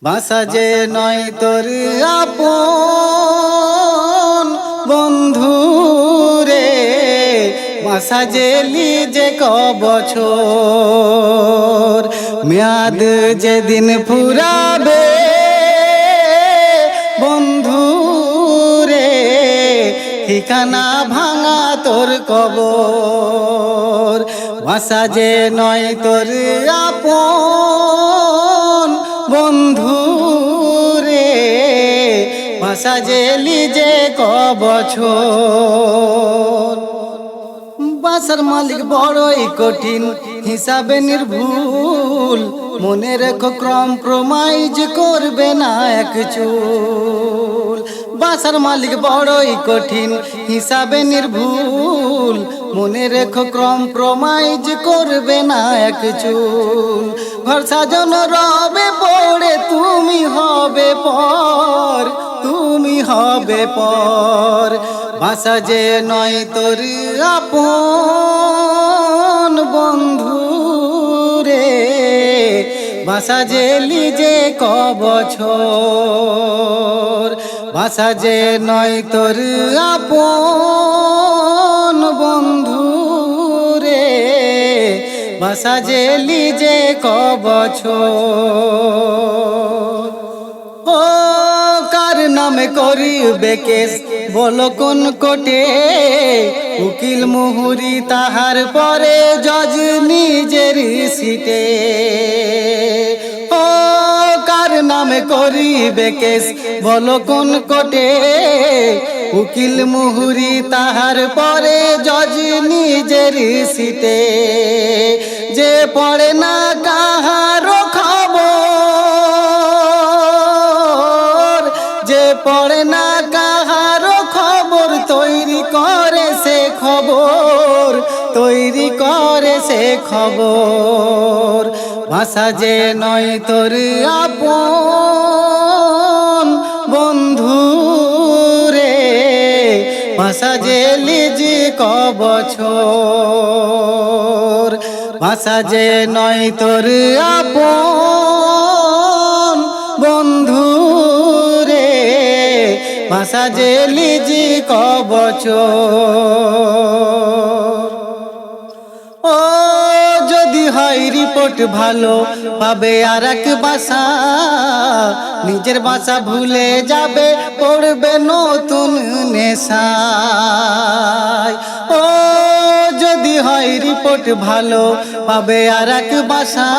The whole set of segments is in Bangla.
ভাষা যে নয় তোর আপন বন্ধু রে, ভাষা যে লিজে বছর মেয়াদ যেদিন ফুরাবে বন্ধু রে, ঠিকানা ভাঙা তোর কবর। ভাষা যে নয় তোর আপন বন্ধু রে, ভাষা যে লিজে বছর। বাসার মালিক বড়ই কঠিন, হিসাবে নির্ভুল, মনে রেখো কম্প্রোমাইজ করবে না এক চুল। বাসার মালিক বড়ই কঠিন, হিসাবে নির্ভুল, মনে রেখো কম্প্রোমাইজ করবে না এক চুল। ঘর সাজানো রবে পড়ে তুমি হবে পর, তুমি হবে পর। ভাষা যে নয় তোর আপন বন্ধু রে, ভাষা যে লিজে বছর। ভাষা যে নয় তোর আপন বন্ধু রে, ভাষা যে লিজে বছর। ও কার নামে করিবে কেস বলো কোন কোটে, উকিল মুহুরি তাহার পরে জজ নিজের সিটে। ও কার নামে করিবে কেস বলো কোন কোটে, উকিল মুহুরি তাহার পরে জজ নিজের সিটে। যে পড়ে না কাহারো খবর, যে পড়ে না কাহারো খবর, তৈরি করে সে খবর, তৈরি করে সে খবর। ভাষা যে নয় তোর আপন বন্ধু রে, ভাষা যে লিজে বছর। ভাষা যে নয় তোর আপন বন্ধু রে, ভাষা যে লিজে বছর। ও যদি হয় রিপোর্ট ভালো পাবে আর এক ভাষা, নিজের ভাষা ভুলে যাবে পড়বে নতুন নেশায়। ও যদি হয় রিপোর্ট ভালো পাবে আর এক ভাষা,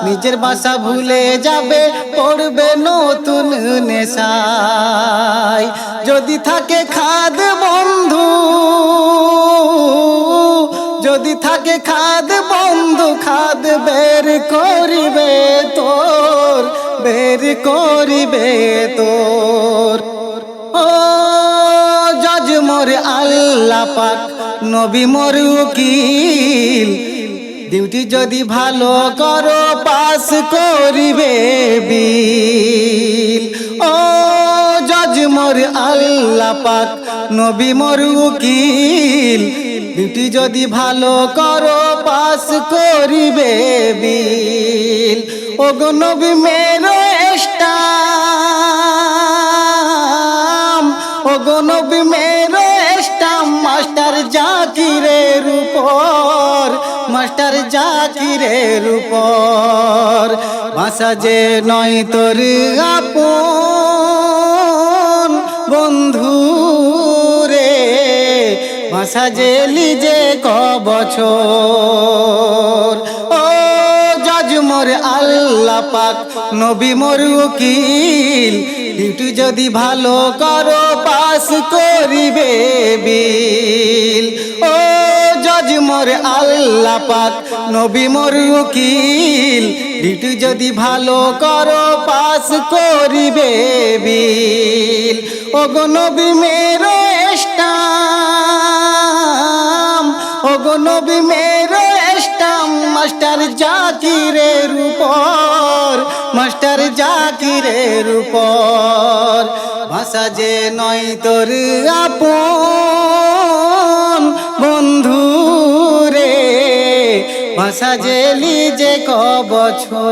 নিজের ভাষা ভুলে যাবে পড়বে নতুন নেশায়। যদি থাকে খাদ বন্ধু, যদি থাকে খাদ বন্ধু, খাদ বের করিবে তোর, বের করিবে তোর। ও জজ মোর আল্লাহ পাক, নবী মোর উকিল, ডিউটি যদি ভালো করো পাস করিবে বিল। ও জজ মোর আল্লাহ পাক, নবী মোর উকিল, ডিউটি যদি ভালো করো পাস করিবে বিল। ও গো নবী মেরো স্টাম্প, ও গো নবী মেরো স্টাম্প, মাস্টার জাকিরের উপর, মাস্টার জাকিরের উপর। ভাষা যে নয় তোর আপন বন্ধু রে, ভাষা যে লিজে বছর। ও জজ মোর আল্লাহ পাক, নবী মোর উকিল, ডিউটি যদি ভালো করো পাস করিবে বিল। ও জজ মোর আল্লাহ পাক, নবী মোর উকিল, ডিউটি যদি ভালো করো পাস করিবে বিল। ও গো নবী মেরো স্টাম্প, ও গো নবী মেরো স্টাম্প, মাস্টার জাকিরের উপর, মাস্টার জাকিরের উপর। ভাষা যে নয় তোর আপন বন্ধু রে, ভাষা যে লিজে বছর।